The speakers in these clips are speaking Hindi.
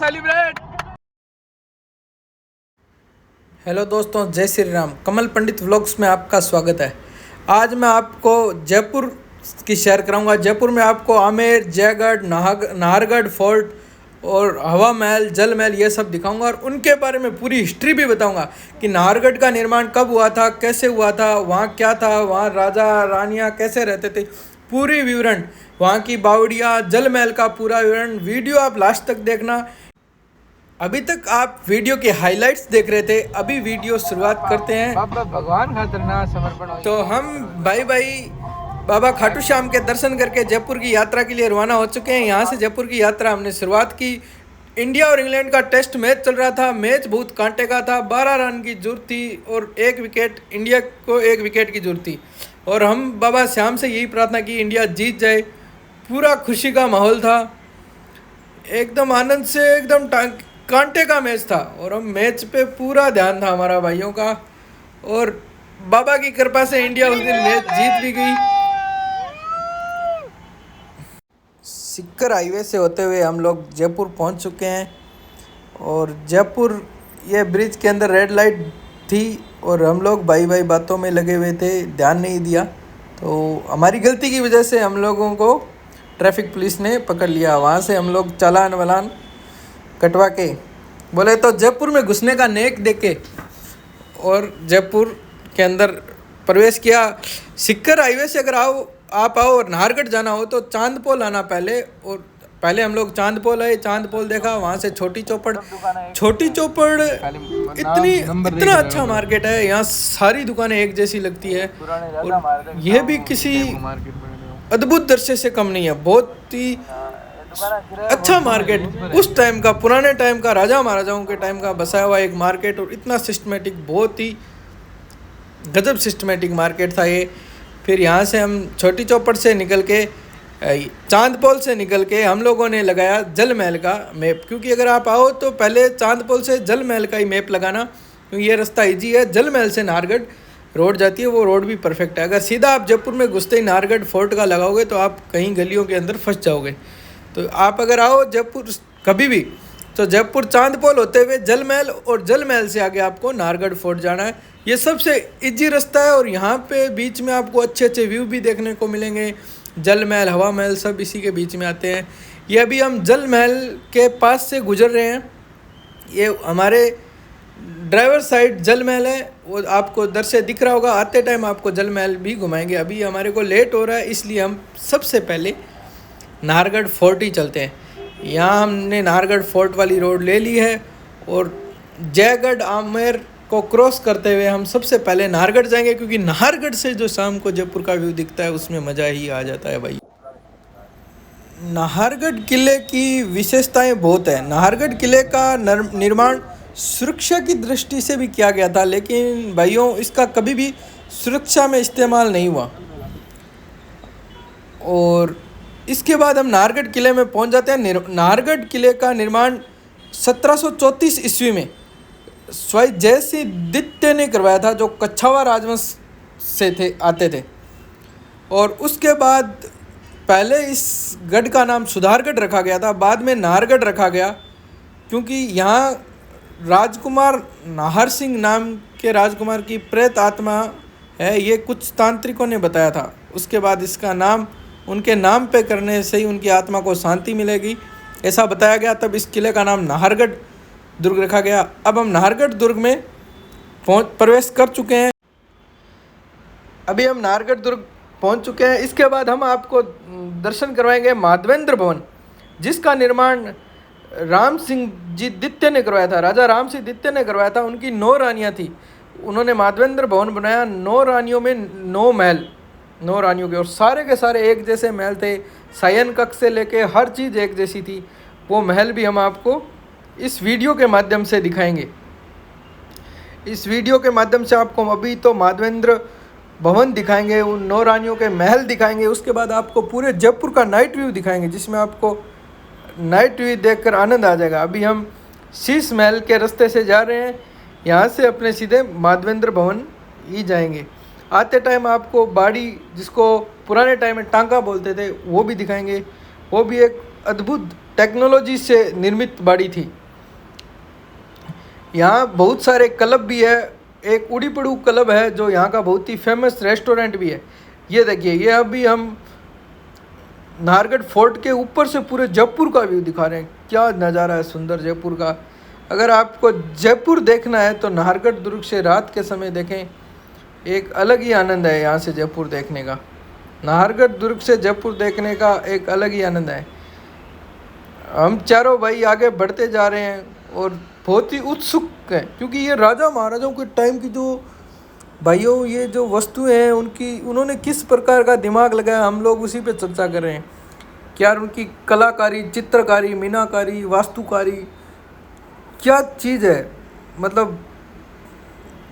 सेलिब्रेट। हेलो दोस्तों, जय श्री राम। कमल पंडित व्लॉग्स में आपका स्वागत है। आज मैं आपको जयपुर की सैर कराऊंगा। जयपुर में आपको आमेर, जयगढ़, नाहरगढ़ फोर्ट और हवा महल, जल महल ये सब दिखाऊंगा और उनके बारे में पूरी हिस्ट्री भी बताऊंगा कि नाहरगढ़ का निर्माण कब हुआ था, कैसे हुआ था, वहाँ क्या था, वहाँ राजा रानियाँ कैसे रहते थे, पूरी विवरण, वहाँ की बावड़िया, जल महल का पूरा विवरण। वीडियो आप लास्ट तक देखना। अभी तक आप वीडियो के हाइलाइट्स देख रहे थे, अभी वीडियो शुरुआत करते हैं। बाबा भगवान खातिर ना समर्पण हो। तो हम भाई बाबा खाटू श्याम के दर्शन करके जयपुर की यात्रा के लिए रवाना हो चुके हैं। यहाँ से जयपुर की यात्रा हमने शुरुआत की। इंडिया और इंग्लैंड का टेस्ट मैच चल रहा था। मैच बहुत कांटे का था। 12 रन की जरूरत थी और एक विकेट, इंडिया को एक विकेट की जरूरत थी और हम बाबा श्याम से यही प्रार्थना की इंडिया जीत जाए। पूरा खुशी का माहौल था, एकदम आनंद से, एकदम कांटे का मैच था और हम मैच पे पूरा ध्यान था हमारा भाइयों का और बाबा की कृपा से इंडिया उस दिन मैच जीत भी गई। सिक्कर हाईवे से होते हुए हम लोग जयपुर पहुंच चुके हैं और जयपुर ये ब्रिज के अंदर रेड लाइट थी और हम लोग भाई बातों में लगे हुए थे, ध्यान नहीं दिया। तो हमारी गलती की वजह से हम लोगों को ट्रैफिक पुलिस ने पकड़ लिया। वहाँ से हम लोग चालान वालान कटवा के बोले तो जयपुर में घुसने का नेक देख के और जयपुर के अंदर प्रवेश किया। सिक्कर हाईवे से अगर आप आओ और नाहरगढ़ जाना हो तो चांदपोल आना पहले। और पहले हम लोग चांदपोल आए, चांदपोल देखा, वहाँ से छोटी चौपड़ इतना अच्छा मार्केट है। यहाँ सारी दुकानें एक जैसी लगती है और यह भी किसी अद्भुत दृश्य से कम नहीं है। बहुत ही अच्छा मार्केट, उस टाइम का, पुराने टाइम का, राजा महाराजाओं के टाइम का बसाया हुआ एक मार्केट और इतना सिस्टमेटिक, बहुत ही गजब सिस्टमेटिक मार्केट था ये। फिर यहाँ से हम छोटी चौपड़ से निकल के, चांदपोल से निकल के हम लोगों ने लगाया जल महल का मैप, क्योंकि अगर आप आओ तो पहले चांदपोल से जल महल का ही मैप लगाना, क्योंकि ये रास्ता ईजी है। जल महल से नाहरगढ़ रोड जाती है, वो रोड भी परफेक्ट है। अगर सीधा आप जयपुर में घुसते ही नाहरगढ़ फोर्ट का लगाओगे तो आप कहीं गलियों के अंदर फंस जाओगे। तो आप अगर आओ जयपुर कभी भी तो जयपुर चांदपोल होते हुए जल महल और जल महल से आगे आपको नाहरगढ़ फोर्ट जाना है। ये सबसे इजी रास्ता है और यहाँ पे बीच में आपको अच्छे अच्छे व्यू भी देखने को मिलेंगे। जल महल, हवा महल सब इसी के बीच में आते हैं। ये अभी हम जल महल के पास से गुजर रहे हैं। ये हमारे ड्राइवर साइड जल महल है, वो आपको दृश्य दिख रहा होगा। आते टाइम आपको जल महल भी घुमाएंगे। अभी हमारे को लेट हो रहा है, इसलिए हम सबसे पहले नाहरगढ़ फोर्ट ही चलते हैं। यहाँ हमने नाहरगढ़ फोर्ट वाली रोड ले ली है और जयगढ़ आमेर को क्रॉस करते हुए हम सबसे पहले नाहरगढ़ जाएंगे, क्योंकि नाहरगढ़ से जो शाम को जयपुर का व्यू दिखता है उसमें मज़ा ही आ जाता है भाई। नाहरगढ़ किले की विशेषताएं बहुत है। नाहरगढ़ किले का निर्माण सुरक्षा की दृष्टि से भी किया गया था, लेकिन भाइयों इसका कभी भी सुरक्षा में इस्तेमाल नहीं हुआ। और इसके बाद हम नाहरगढ़ किले में पहुंच जाते हैं। नाहरगढ़ किले का निर्माण 1734 ईस्वी में स्वाई जय सिंह द्वितीय ने करवाया था, जो कच्छावा राजवंश से आते थे। और उसके बाद पहले इस गढ़ का नाम सुधारगढ़ रखा गया था, बाद में नाहरगढ़ रखा गया, क्योंकि यहाँ राजकुमार नाहर सिंह नाम के राजकुमार की प्रेत आत्मा है, ये कुछ तांत्रिकों ने बताया था। उसके बाद इसका नाम उनके नाम पे करने से ही उनकी आत्मा को शांति मिलेगी, ऐसा बताया गया। तब इस किले का नाम नाहरगढ़ दुर्ग रखा गया। अब हम नाहरगढ़ दुर्ग में प्रवेश कर चुके हैं। अभी हम नाहरगढ़ दुर्ग पहुंच चुके हैं। इसके बाद हम आपको दर्शन करवाएंगे माधवेंद्र भवन, जिसका निर्माण राम सिंह जी द्वितीय ने करवाया था। राजा राम सिंह द्वितीय ने करवाया था। उनकी 9 रानियाँ थी, उन्होंने माधवेंद्र भवन बनाया। 9 रानियों में 9 महल, 9 रानियों के, और सारे के सारे एक जैसे महल थे। शयन कक्ष से लेके हर चीज़ एक जैसी थी। वो महल भी हम आपको इस वीडियो के माध्यम से दिखाएंगे। इस वीडियो के माध्यम से आपको अभी तो माधवेंद्र भवन दिखाएंगे, उन 9 रानियों के महल दिखाएंगे। उसके बाद आपको पूरे जयपुर का नाइट व्यू दिखाएंगे, जिसमें आपको नाइट व्यू देखकर आनंद आ जाएगा। अभी हम शीश महल के रास्ते से जा रहे हैं, यहाँ से अपने सीधे माधवेंद्र भवन ही जाएंगे। आते टाइम आपको बाड़ी, जिसको पुराने टाइम में टांका बोलते थे, वो भी दिखाएंगे। वो भी एक अद्भुत टेक्नोलॉजी से निर्मित बाड़ी थी। यहाँ बहुत सारे क्लब भी है। एक उड़ीपड़ू क्लब है जो यहाँ का बहुत ही फेमस रेस्टोरेंट भी है। ये देखिए, ये अभी हम नाहरगढ़ फोर्ट के ऊपर से पूरे जयपुर का व्यू दिखा रहे हैं। क्या नज़ारा है सुंदर जयपुर का। अगर आपको जयपुर देखना है तो नाहरगढ़ दुर्ग से रात के समय देखें, एक अलग ही आनंद है यहाँ से जयपुर देखने का। नाहरगढ़ दुर्ग से जयपुर देखने का एक अलग ही आनंद है। हम चारों भाई आगे बढ़ते जा रहे हैं और बहुत ही उत्सुक हैं, क्योंकि ये राजा महाराजाओं के टाइम की जो भाइयों ये जो वस्तुएं हैं उन्होंने किस प्रकार का दिमाग लगाया, हम लोग उसी पे चर्चा कर रहे हैं। क्या उनकी कलाकारी, चित्रकारी, मीनाकारी, वास्तुकारी क्या चीज़ है। मतलब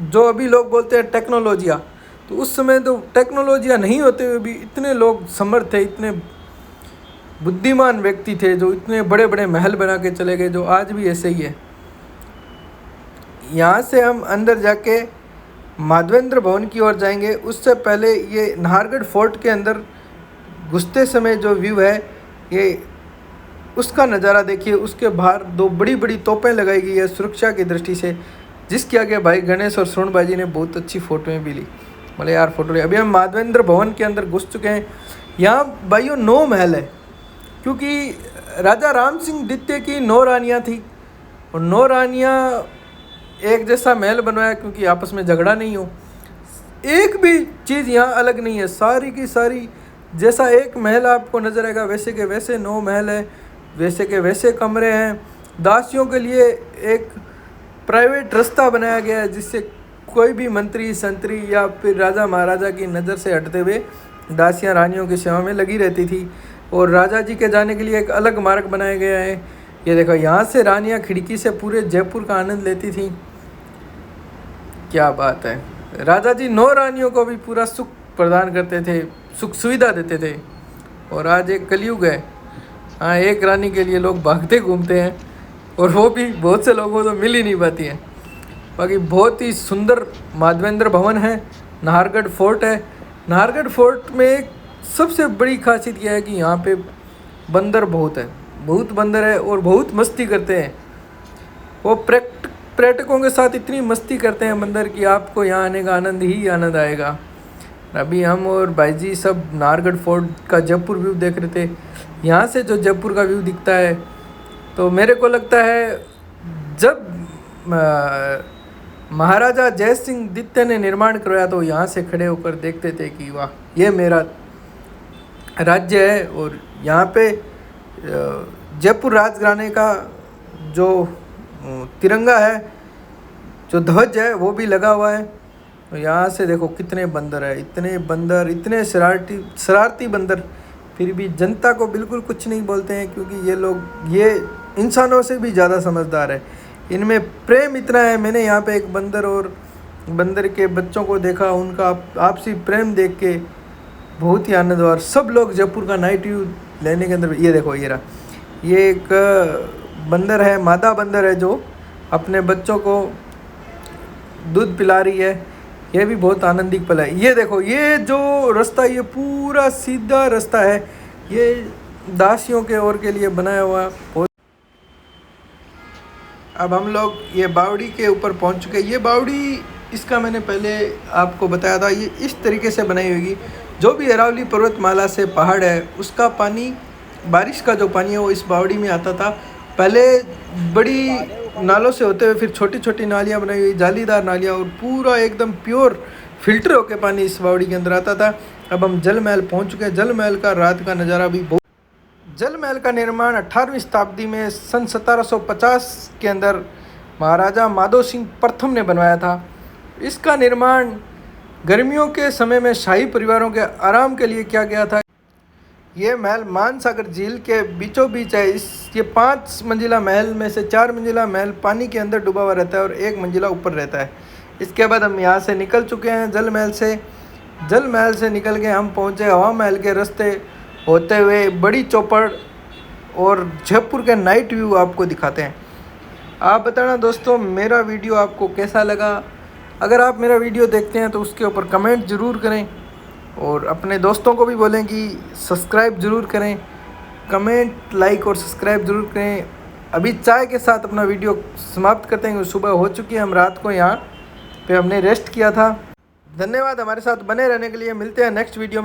जो अभी लोग बोलते हैं टेक्नोलॉजिया, तो उस समय तो टेक्नोलॉजिया नहीं होते हुए भी इतने लोग समर्थ थे, इतने बुद्धिमान व्यक्ति थे जो इतने बड़े बड़े महल बना के चले गए, जो आज भी ऐसे ही है। यहाँ से हम अंदर जाके माधवेंद्र भवन की ओर जाएंगे। उससे पहले ये नाहरगढ़ फोर्ट के अंदर घुसते समय जो व्यू है, ये उसका नज़ारा देखिए। उसके बाहर दो बड़ी बड़ी तोपें लगाई गई है सुरक्षा की दृष्टि से, जिसके आगे भाई गणेश और सोनबाजी ने बहुत अच्छी फ़ोटोएँ भी ली। बोले यार फ़ोटो ली। अभी हम माधवेंद्र भवन के अंदर घुस चुके हैं। यहाँ भाइयों 9 महल है, क्योंकि राजा राम सिंह द्वितीय की 9 रानियाँ थी और 9 रानियाँ एक जैसा महल बनवाया, क्योंकि आपस में झगड़ा नहीं हो। एक भी चीज़ यहाँ अलग नहीं है, सारी की सारी जैसा एक महल आपको नजर आएगा वैसे के वैसे 9 महल है, वैसे के वैसे कमरे हैं। दासियों के लिए एक प्राइवेट रास्ता बनाया गया है, जिससे कोई भी मंत्री संतरी या फिर राजा महाराजा की नज़र से हटते हुए दासियाँ रानियों की सेवा में लगी रहती थी। और राजा जी के जाने के लिए एक अलग मार्ग बनाया गया है। ये देखो, यहाँ से रानियाँ खिड़की से पूरे जयपुर का आनंद लेती थी। क्या बात है। राजा जी 9 रानियों को भी पूरा सुख प्रदान करते थे, सुख सुविधा देते थे। और आज एक कलयुग है, हाँ, एक रानी के लिए लोग भागते घूमते हैं, और वो भी बहुत से लोगों को तो मिल ही नहीं पाती है। बाकी बहुत ही सुंदर माधवेंद्र भवन है, नाहरगढ़ फोर्ट है। नाहरगढ़ फोर्ट में एक सबसे बड़ी खासियत यह है कि यहाँ पे बंदर बहुत है, बहुत बंदर है और बहुत मस्ती करते हैं। वो पर्यटकों के साथ इतनी मस्ती करते हैं बंदर की आपको यहाँ आने का आनंद ही आनंद आएगा। अभी हम और भाई जी सब नाहरगढ़ फोर्ट का जयपुर व्यू देख रहे थे। यहाँ से जो जयपुर का व्यू दिखता है, तो मेरे को लगता है जब महाराजा जय सिंह द्वितीय ने निर्माण करवाया तो यहाँ से खड़े होकर देखते थे कि वाह, ये मेरा राज्य है। और यहाँ पे जयपुर राजघराने का जो तिरंगा है, जो ध्वज है, वो भी लगा हुआ है। तो यहाँ से देखो कितने बंदर है, इतने बंदर, इतने शरारती बंदर, फिर भी जनता को बिल्कुल कुछ नहीं बोलते हैं, क्योंकि ये लोग ये इंसानों से भी ज़्यादा समझदार है। इनमें प्रेम इतना है। मैंने यहाँ पे एक बंदर और बंदर के बच्चों को देखा, उनका आपसी प्रेम देख के बहुत ही आनंद हुआ। और सब लोग जयपुर का नाइट व्यू लेने के अंदर, ये देखो, ये रहा, ये एक बंदर है, मादा बंदर है, जो अपने बच्चों को दूध पिला रही है। ये भी बहुत आनंदित पल है। ये देखो, ये जो रास्ता, ये पूरा सीधा रास्ता है, ये दासियों के ओर के लिए बनाया हुआ। अब हम लोग ये बावड़ी के ऊपर पहुंच चुके। ये बावड़ी, इसका मैंने पहले आपको बताया था, ये इस तरीके से बनाई होगी। जो भी अरावली पर्वतमाला से पहाड़ है, उसका पानी, बारिश का जो पानी है, वो इस बावड़ी में आता था। पहले बड़ी नालों से होते हुए फिर छोटी छोटी नालियाँ बनाई हुई, जालीदार नालियाँ, और पूरा एकदम प्योर फिल्टर होकर पानी इस बावड़ी के अंदर आता था। अब हम जल महल पहुँच चुके हैं। जल महल का रात का नज़ारा भी बहुत। जल महल का निर्माण 18वीं शताब्दी में सन 1750 के अंदर महाराजा माधो सिंह प्रथम ने बनवाया था। इसका निर्माण गर्मियों के समय में शाही परिवारों के आराम के लिए किया गया था। ये महल मानसागर झील के बीचों बीच है। ये 5 मंजिला महल में से 4 मंजिला महल पानी के अंदर डूबा हुआ रहता है और 1 मंजिला ऊपर रहता है। इसके बाद हम यहाँ से निकल चुके हैं जल महल से। जल महल से निकल के हम पहुँचे हवा महल के रास्ते होते हुए बड़ी चौपड़ और जयपुर के नाइट व्यू आपको दिखाते हैं। आप बताना दोस्तों, मेरा वीडियो आपको कैसा लगा। अगर आप मेरा वीडियो देखते हैं तो उसके ऊपर कमेंट ज़रूर करें और अपने दोस्तों को भी बोलें कि सब्सक्राइब ज़रूर करें। कमेंट, लाइक और सब्सक्राइब जरूर करें। अभी चाय के साथ अपना वीडियो समाप्त करते हैं। सुबह हो चुकी है, हम रात को यहाँ पे हमने रेस्ट किया था। धन्यवाद हमारे साथ बने रहने के लिए। मिलते हैं नेक्स्ट वीडियो में।